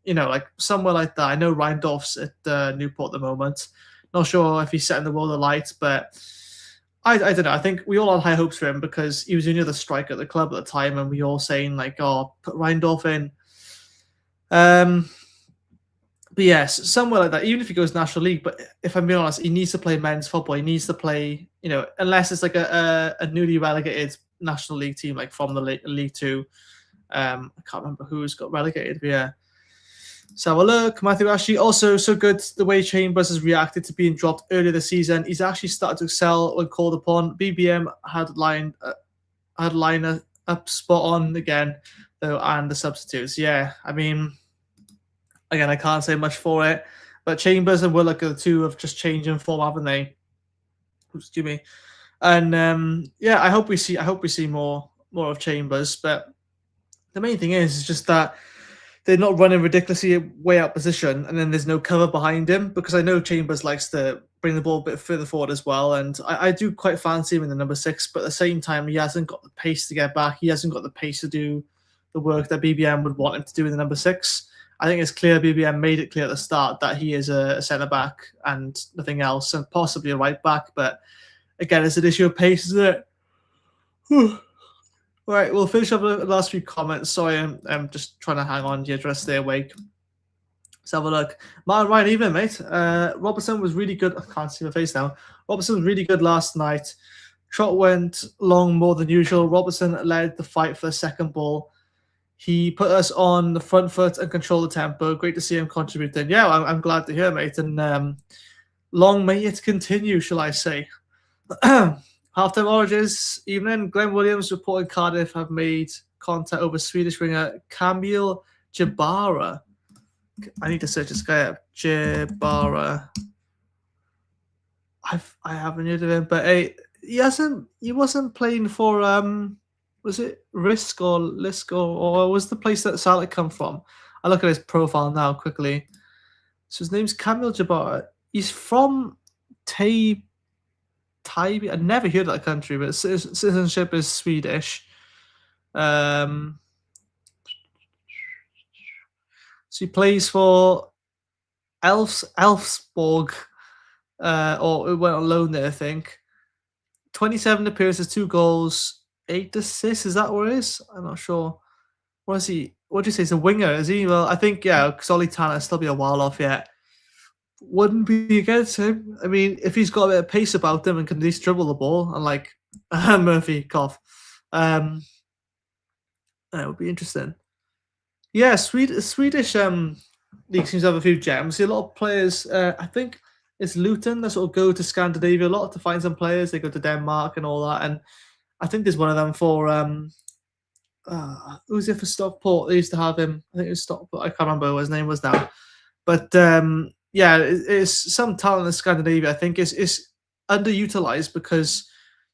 like somewhere like that. I know Reindorf's at Newport at the moment. Not sure if he's setting the world alight, but I don't know. I think we all had high hopes for him because he was the only other striker at the club at the time, and we all saying like, "Oh, put Reindorf in." But yes, somewhere like that. Even if he goes National League, but if I'm being honest, he needs to play men's football. He needs to play, unless it's like a newly relegated National League team, like from the League Two. I can't remember who's got relegated. But yeah. So have a look. Matthew Ashley, also so good the way Chambers has reacted to being dropped earlier this season. He's actually started to excel when called upon. BBM had line up spot on again, though, and the substitutes. Yeah, I mean, again, I can't say much for it, but Chambers and Willock are the two have just changed in form, haven't they? Excuse me. And yeah, I hope we see more of Chambers. But the main thing is just that they're not running ridiculously way out position, and then there's no cover behind him, because I know Chambers likes to bring the ball a bit further forward as well, and I do quite fancy him in the number 6, but at the same time, he hasn't got the pace to get back. He hasn't got the pace to do the work that BBM would want him to do in the number 6. I think it's clear BBM made it clear at the start that he is a centre-back and nothing else, and possibly a right-back, but again, it's an issue of pace, isn't it? Right, we'll finish up the last few comments. Sorry, I'm just trying to hang on to your dress, stay awake. Let's have a look. Martin Ryan, evening, mate. Robertson was really good. I can't see my face now. Robertson was really good last night. Trot went long more than usual. Robertson led the fight for the second ball. He put us on the front foot and controlled the tempo. Great to see him contributing. Yeah, I'm glad to hear, mate. And long may it continue, shall I say. Halftime oranges evening. Glenn Williams reporting Cardiff have made contact over Swedish winger Kamil Jabara. I need to search this guy up. Jabara. I haven't heard of him, but he wasn't playing for was it Risk or Lisk or was the place that Salak come from? I look at his profile now quickly. So his name's Kamil Jabara. He's from Taibi. I never heard of that country, but citizenship is Swedish. So he plays for Elfsborg, or it went on loan there, I think. 27 appearances, 2 goals, 8 assists. Is that what it is? I'm not sure. What is he? What do you say? He's a winger, is he? Well, I think, yeah, Solitana still be a while off yet. Wouldn't be against him. I mean, if he's got a bit of pace about him and can at least dribble the ball, unlike Murphy, cough. That would be interesting. Yeah, Swedish league seems to have a few gems. See a lot of players. I think it's Luton that sort of go to Scandinavia a lot to find some players. They go to Denmark and all that, and I think there's one of them for who's it for Stockport? They used to have him. I think it was Stockport. I can't remember what his name was now, but yeah, it's some talent in Scandinavia. I think it's underutilized because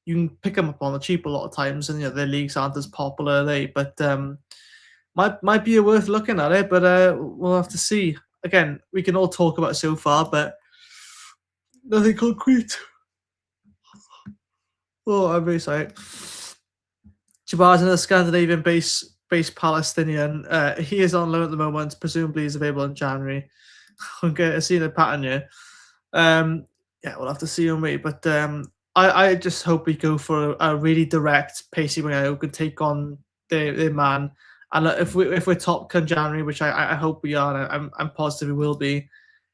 you can pick them up on the cheap a lot of times, and their leagues aren't as popular, are they? But might be worth looking at it. But we'll have to see. Again, we can all talk about it so far, but nothing concrete. Oh, I'm very sorry. Jabbar's a Scandinavian-based Palestinian. He is on loan at the moment. Presumably, he's available in January. Okay, I've seen a pattern here. Yeah, we'll have to see on me. But I just hope we go for a really direct, pacey winger who can take on their man. And if we're top come January, which I hope we are, and I'm positive we will be,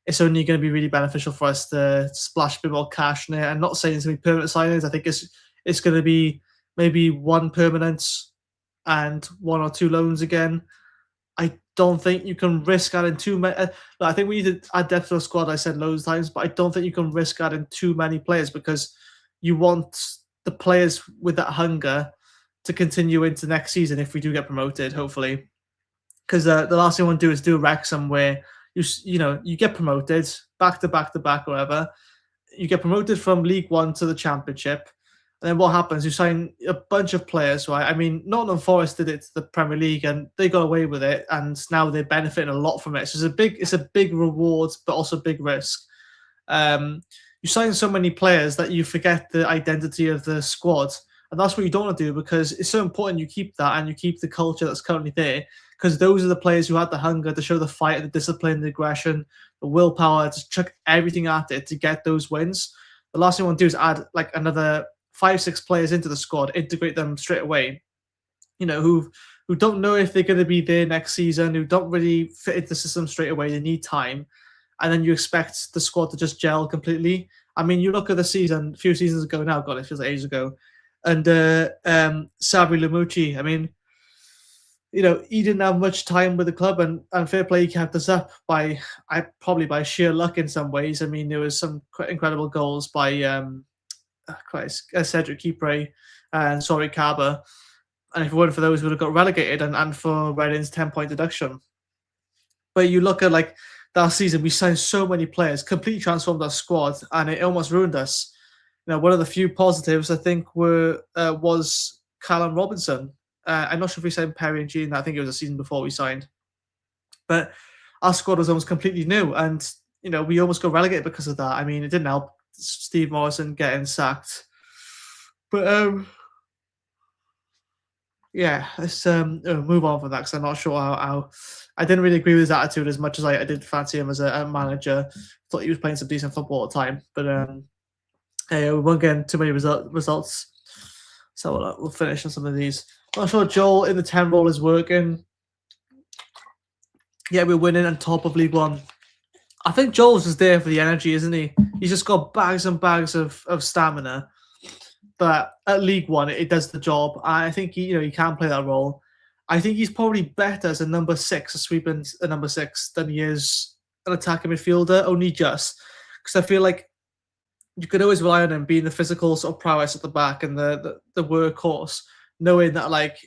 it's only going to be really beneficial for us to splash a bit more cash in it. I'm not saying it's going to be permanent signings. I think it's going to be maybe one permanent and 1 or 2 loans again. I don't think you can risk adding too many. I think we need to add depth to the squad. I said loads of times, but I don't think you can risk adding too many players because you want the players with that hunger to continue into next season if we do get promoted, hopefully. Because the last thing I want to do is do a Wrexham where you get promoted back to back to back or whatever. You get promoted from League One to the Championship, and then what happens? You sign a bunch of players, right? I mean, Nottingham Forest did it to the Premier League, and they got away with it, and now they're benefiting a lot from it. So it's a big reward, but also a big risk. You sign so many players that you forget the identity of the squad, and that's what you don't want to do, because it's so important you keep that and you keep the culture that's currently there, because those are the players who had the hunger to show the fight, the discipline, the aggression, the willpower to chuck everything at it to get those wins. The last thing I want to do is add like another 5-6 players into the squad, integrate them straight away, who don't know if they're going to be there next season, who don't really fit into the system straight away. They need time. And then you expect the squad to just gel completely. I mean, you look at the season, a few seasons ago now, God, it feels like ages ago, and Sabri Lamucci, I mean, he didn't have much time with the club, and fair play, he kept us up probably by sheer luck in some ways. I mean, there was some quite incredible goals by Cedric Kipre and Sori Kaba, and if it weren't for those, we would have got relegated, and for Reading's 10-point deduction. But you look at like that season, we signed so many players, completely transformed our squad, and it almost ruined us. One of the few positives I think was Callum Robinson. I'm not sure if we signed Perry and Jean. I think it was a season before we signed. But our squad was almost completely new, and we almost got relegated because of that. I mean, it didn't help Steve Morrison getting sacked. But yeah, let's move on from that, because I'm not sure how I didn't really agree with his attitude as much as I did fancy him as a manager. Thought he was playing some decent football at the time, but we won't get into too many results. So we'll finish on some of these. I'm not sure Joel in the 10 role is working. Yeah, we're winning on top of League One. I think Joel's just there for the energy, isn't he? He's just got bags and bags of stamina. But at League One, it does the job. I think he can play that role. I think he's probably better as a number 6, a sweeping a number 6, than he is an attacking midfielder, only just. Because I feel like you could always rely on him being the physical sort of prowess at the back and the workhorse, knowing that like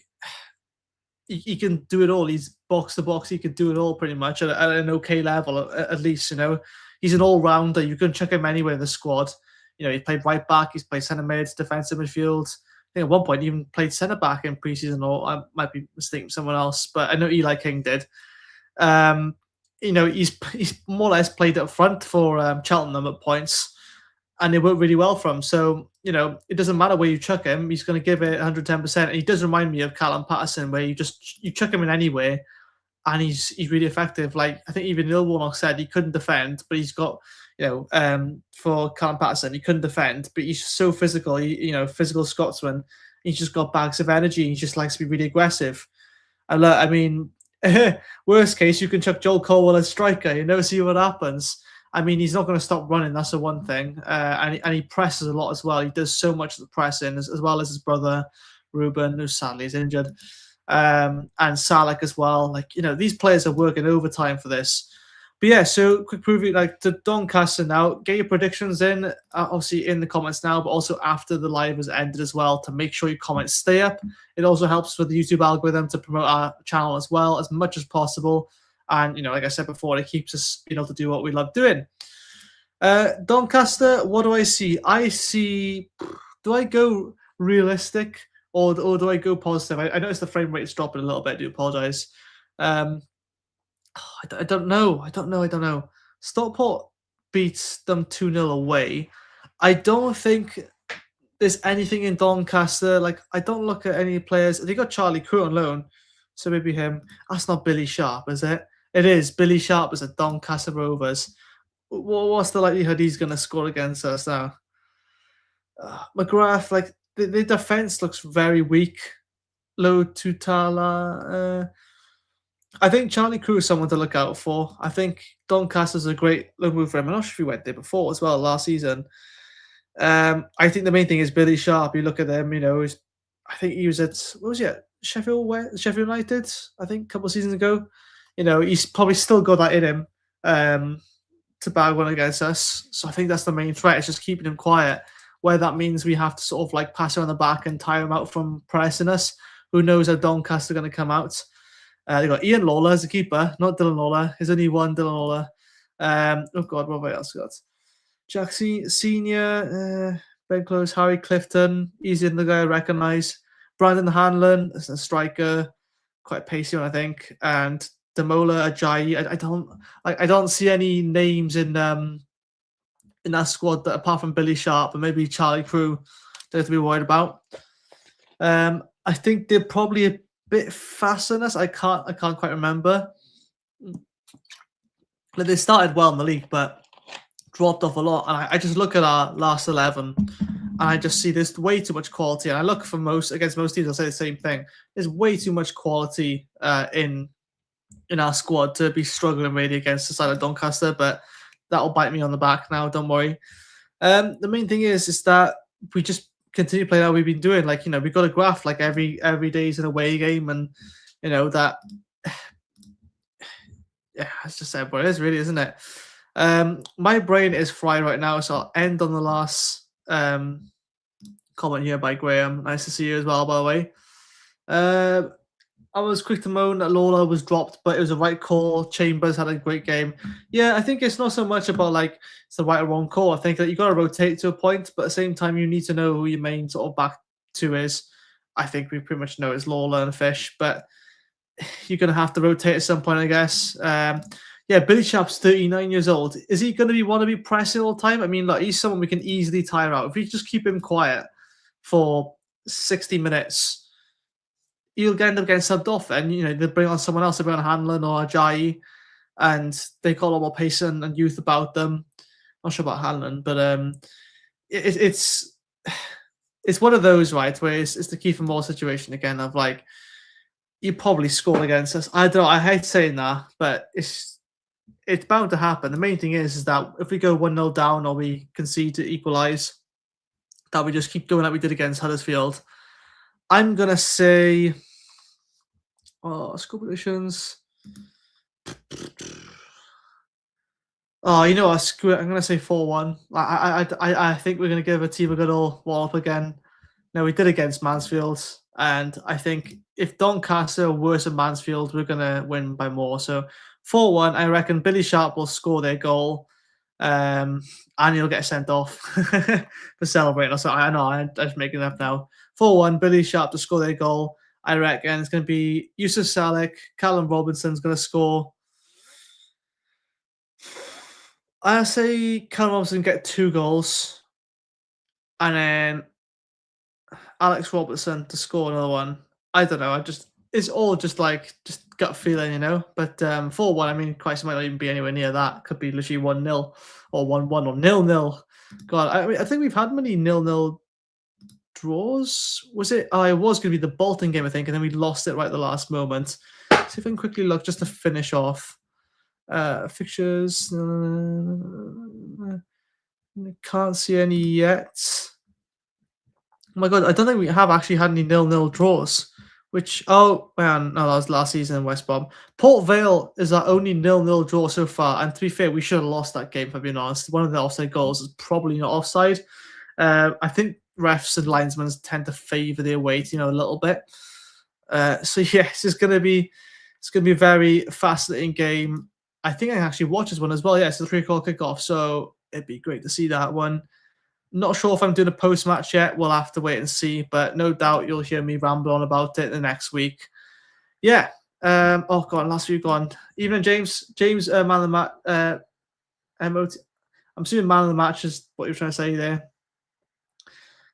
he can do it all. He's box to box. He can do it all pretty much at an okay level, at least. He's an all-rounder. You can chuck him anywhere in the squad. He played right back. He's played centre mid, defensive midfield. I think at one point he even played centre back in preseason, or I might be mistaken with someone else, but I know Eli King did. He's more or less played up front for Cheltenham at points, and it worked really well for him. So it doesn't matter where you chuck him; he's going to give it 110%. And he does remind me of Callum Patterson, where you chuck him in anywhere, and he's really effective. Like I think even Neil Warnock said, he couldn't defend, but he's got for Callum Patterson, he couldn't defend, but he's so physical. Physical Scotsman. He's just got bags of energy. He just likes to be really aggressive. And I mean, worst case, you can chuck Joel Colwell as striker. See what happens. I mean, he's not going to stop running. That's the one thing. And he presses a lot as well. He does so much of the pressing, as well as his brother, Ruben, who sadly is injured, and Salek as well. Like, these players are working overtime for this. But yeah, so quick preview, like to Doncaster now. Get your predictions in, obviously in the comments now, but also after the live has ended as well, to make sure your comments stay up. It also helps with the YouTube algorithm to promote our channel as well as much as possible. And, like I said before, it keeps us being able to do what we love doing. Doncaster, what do I see? Do I go realistic or do I go positive? I noticed the frame rate is dropping a little bit. I do apologise. I don't know. Stockport beats them 2-0 away. I don't think there's anything in Doncaster. Like, I don't look at any players. They got Charlie Crew on loan, so maybe him. That's not Billy Sharp, is it? It is. Billy Sharp is at Doncaster Rovers. What's the likelihood he's going to score against us now? McGrath, like, the defence looks very weak. Low Tutala. I think Charlie Crew is someone to look out for. I think Doncaster's a great low move for him. I'm not sure if he went there before as well last season. I think the main thing is Billy Sharp. You look at them, I think he was at, what was he at? Sheffield United, I think, a couple of seasons ago. He's probably still got that in him to bag one against us. So I think that's the main threat, is just keeping him quiet. where that means we have to sort of like pass around the back and tire them out from pressing us. Who knows how Doncaster are going to come out? They got Ian Lawler as a keeper, not Dylan Lawler. There's only one Dylan Lawler. Oh God, what have I else got? Jack Senior, Ben Close, Harry Clifton. He's in the guy I recognise. Brandon Hanlon is a striker, quite pacey one, I think. And Demola Ajayi. I don't see any names in that squad that apart from Billy Sharp and maybe Charlie Crew they have to be worried about. I think they're probably a bit faster than us. I can't quite remember. Like they started well in the league, but dropped off a lot. And I just look at our last 11, and I just see there's way too much quality. And I look for against most teams, I'll say the same thing. There's way too much quality in our squad to be struggling really against the side of Doncaster, but that'll bite me on the back now. Don't worry. The main thing is that we just continue playing how we've been doing. Like, you know, we've got a graph like every day's an away game, and you know that. Yeah, it's just sad what it is, really, isn't it? My brain is fried right now, so I'll end on the last comment here by Graham. Nice to see you as well, by the way. I was quick to moan that Lawler was dropped, but it was a right call. Chambers had a great game. Yeah, I think it's not so much about like it's the right or wrong call. I think that you got to rotate to a point, but at the same time, you need to know who your main sort of back two is. I think we pretty much know it's Lawler and Fish, but you're going to have to rotate at some point, I guess. Yeah, Billy Sharp's 39 years old. Is he going to want to be pressing all the time? I mean, like he's someone we can easily tire out. If we just keep him quiet for 60 minutes, he'll end up getting subbed off, and you know they bring on someone else, they bring on Hanlon or Ajayi, and they got a lot more pace and youth about them. Not sure about Hanlon, but it's one of those, right, where it's the Kiefer Moore situation again of like you probably score against us. I don't know, I hate saying that, but it's bound to happen. The main thing is that if we go 1-0 down or we concede to equalise, that we just keep going like we did against Huddersfield. I'm going to say, score predictions. Oh, you know what? Screw it. I'm going to say 4-1. I think we're going to give a team a good old wallop again. No, we did against Mansfield. And I think if Doncaster are worse than Mansfield, we're going to win by more. So 4-1, I reckon Billy Sharp will score their goal. And he'll get sent off for celebrating. So I know, I'm just making it up now. 4-1, Billy Sharp to score their goal. I reckon it's going to be Yusuf Salek. Callum Robinson's going to score. I say Callum Robinson get 2 goals. And then Alex Robertson to score another one. I don't know. It's all just gut feeling, you know. But 4-1, I mean, Christ, might not even be anywhere near that. Could be literally 1-0 or 1-1 or 0-0. God, I think we've had many 0-0 draws. Was it? Oh, it was going to be the Bolton game, I think, and then we lost it right at the last moment. See if I can quickly look just to finish off. Fixtures. Can't see any yet. Oh my God, I don't think we have actually had any 0-0 draws. Which, oh, man, no, that was last season in West Brom. Port Vale is our only 0-0 draw so far. And to be fair, we should have lost that game, if I'm being honest. One of the offside goals is probably not offside. I think refs and linesmen tend to favour their weight, you know, a little bit. So, yes, it's going to be a very fascinating game. I think I can actually watch this one as well. Yeah, it's a 3-o'clock kickoff, so it'd be great to see that one. Not sure if I'm doing a post-match yet. We'll have to wait and see, but no doubt you'll hear me ramble on about it the next week. Yeah. Oh, God, last week gone. Even James, man of the match. I'm assuming man of the match is what you're trying to say there.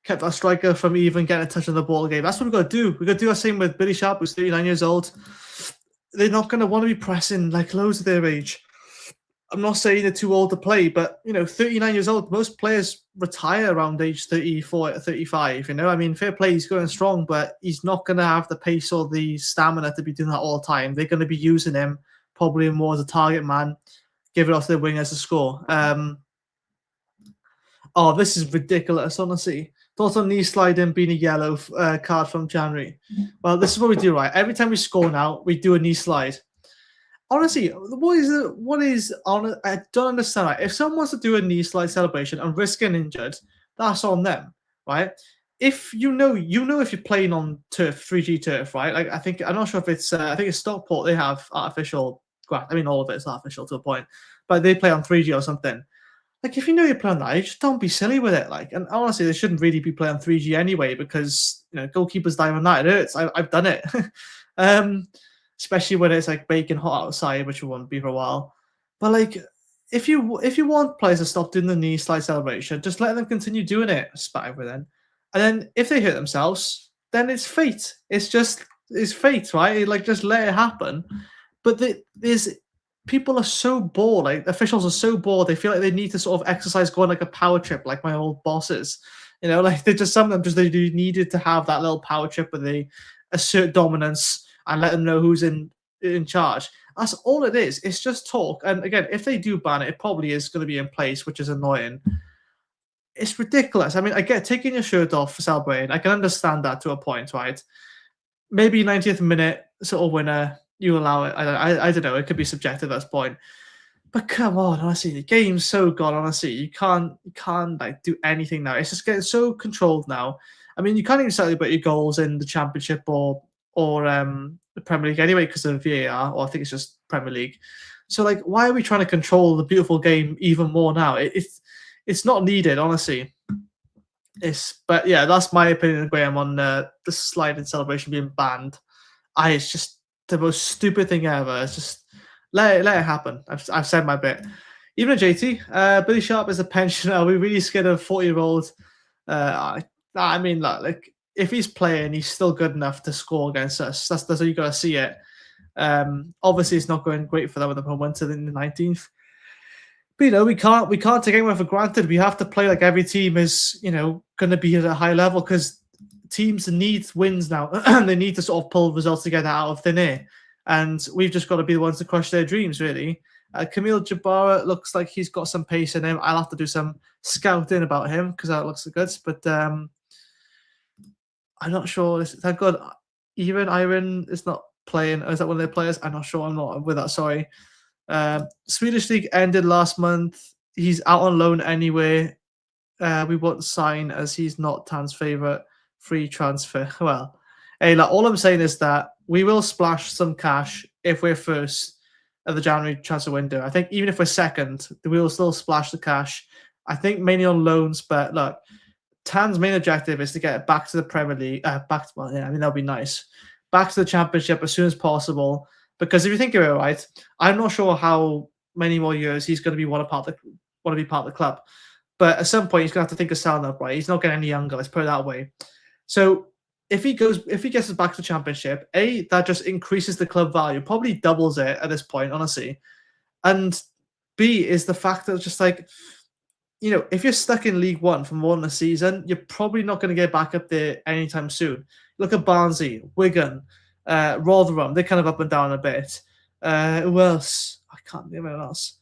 Kept our striker from even getting a touch on the ball game. That's what we've got to do. We've got to do our same with Billy Sharp, who's 39 years old. They're not going to want to be pressing like loads of their age. I'm not saying they're too old to play, but, you know, 39 years old, most players retire around age 34, 35, you know? I mean, fair play, he's going strong, but he's not going to have the pace or the stamina to be doing that all the time. They're going to be using him probably more as a target man, give it off to the wingers to score. Oh, this is ridiculous, honestly. Thoughts on knee sliding being a yellow card from January? Well, this is what we do, right? Every time we score now, we do a knee slide. Honestly, what is on? I don't understand. Right? If someone wants to do a knee slide celebration and risk getting injured, that's on them, right? If you know if you're playing on turf, 3G turf, right? Like I'm not sure if it's I think it's Stockport, they have artificial grass. I mean, all of it's artificial to a point, but they play on 3G or something. Like, if you know you're playing that, you just don't be silly with it. Like, and honestly, they shouldn't really be playing 3G anyway, because goalkeepers dive on that. It hurts. I've done it. um, Especially when it's like baking hot outside, which it won't be for a while. But like, if you want players to stop doing the knee slide celebration, just let them continue doing it, spat everything. And then if they hurt themselves, then it's fate. It's fate, right? Like, just let it happen. But there's people are so bored. Like, officials are so bored. They feel like they need to sort of exercise, go on like a power trip, like my old bosses. Like, they just, some of them just, they do needed to have that little power trip where they assert dominance and let them know who's in charge. That's all it is. It's just talk. And again, if they do ban it, it probably is going to be in place, which is annoying. It's ridiculous. I mean, I get taking your shirt off for celebrating. I can understand that to a point, right? Maybe 90th minute sort of winner, you allow it. I don't know. It could be subjective at this point. But come on, honestly, the game's so gone. Honestly, you can't like do anything now. It's just getting so controlled now. I mean, you can't even celebrate your goals in the Championship or the Premier League anyway because of VAR, or I think it's just Premier League. So like, why are we trying to control the beautiful game even more now? It's not needed, honestly. But yeah, that's my opinion, Graham, on the sliding celebration being banned. It's just the most stupid thing ever. It's just let it happen. I've said my bit. Even a JT, Billy Sharp is a pensioner. Are we really scared of a 40-year-old? I mean, like if he's playing, he's still good enough to score against us. That's how you got to see it. Obviously, it's not going great for them when they went to the 19th. But we can't take anyone for granted. We have to play like every team is going to be at a high level, because teams need wins now. They need to sort of pull results together out of thin air, and we've just got to be the ones to crush their dreams, really. Camille Jabara looks like he's got some pace in him. I'll have to do some scouting about him because that looks good. But I'm not sure. Thank God, Iron is not playing. Is that one of their players? I'm not sure. I'm not with that. Sorry. Swedish League ended last month. He's out on loan anyway. We won't sign as he's not Tan's favourite free transfer. Well, hey, like, all I'm saying is that we will splash some cash if we're first at the January transfer window. I think even if we're second, we will still splash the cash. I think mainly on loans, but look, Tan's main objective is to get it back to the Premier League. That'll be nice. Back to the Championship as soon as possible. Because if you think of it, right, I'm not sure how many more years he's going to be want to be part of the club. But at some point, he's going to have to think of selling up, right? He's not getting any younger. Let's put it that way. So if he gets us back to the Championship, that just increases the club value, probably doubles it at this point, honestly. And B is the fact that it's just like, if you're stuck in League One for more than a season, you're probably not going to get back up there anytime soon. Look at Barnsley, Wigan, Rotherham. They're kind of up and down a bit. Who else? I can't think of anyone else.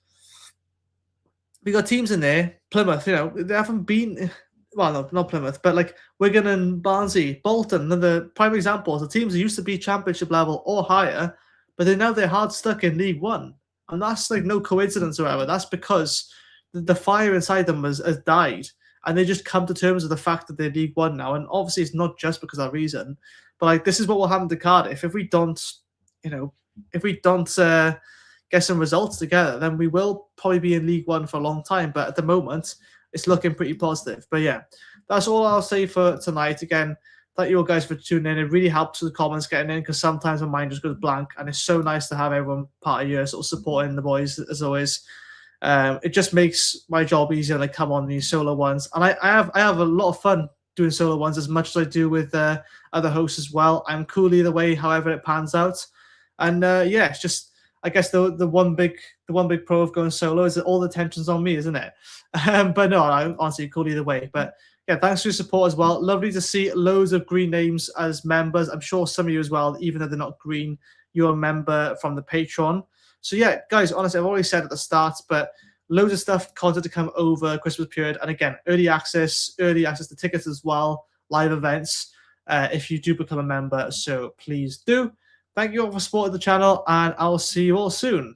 We got teams in there. Plymouth, they haven't been. Well, no, not Plymouth, but like Wigan and Barnsley, Bolton, and the prime examples. The teams that used to be Championship level or higher, but they're hard stuck in League One, and that's like no coincidence or whatever. That's because the fire inside them has died, and they just come to terms with the fact that they're League One now. And obviously, it's not just because of that reason, but like, this is what will happen to Cardiff if we don't, get some results together. Then we will probably be in League One for a long time. But at the moment, it's looking pretty positive. But yeah, that's all I'll say for tonight. Again, thank you all guys for tuning in. It really helps with the comments getting in, because sometimes my mind just goes blank, and it's so nice to have everyone part of you sort of supporting the boys as always. It just makes my job easier when I come on these solo ones, and I have a lot of fun doing solo ones as much as I do with other hosts as well. I'm cool either way, however it pans out. And yeah, it's just, I guess the one big pro of going solo is that all the tension's on me, isn't it? But no, I'm honestly cool either way. But yeah, thanks for your support as well. Lovely to see loads of green names as members. I'm sure some of you as well, even though they're not green, you're a member from the Patreon. So yeah, guys, honestly, I've already said at the start, but loads of stuff, content to come over Christmas period. And again, early access to tickets as well, live events, if you do become a member. So please do. Thank you all for supporting the channel, and I'll see you all soon.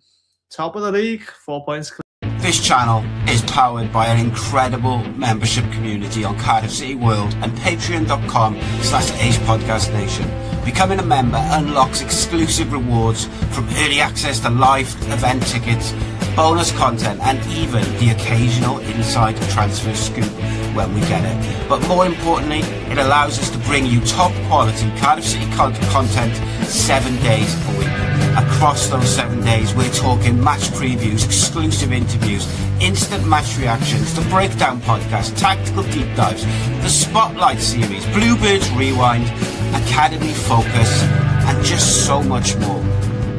Top of the league, 4 points clear.
This channel is powered by an incredible membership community on Cardiff City World and patreon.com/AcePodcastNation. Becoming a member unlocks exclusive rewards from early access to live event tickets, bonus content, and even the occasional inside transfer scoop when we get it. But more importantly, it allows us to bring you top quality Cardiff City content 7 days a week. Across those 7 days, we're talking match previews, exclusive interviews, instant match reactions, the breakdown podcast, tactical deep dives, the spotlight series, Bluebirds Rewind, Academy Focus, and just so much more.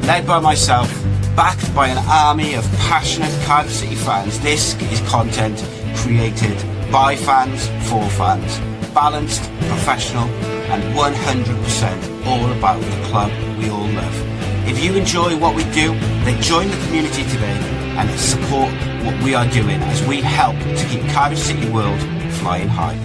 Led by myself, backed by an army of passionate Cardiff City fans, this is content created by fans for fans, balanced, professional, and 100% all about the club we all love. If you enjoy what we do, then join the community today and support what we are doing as we help to keep Cardiff City World flying high.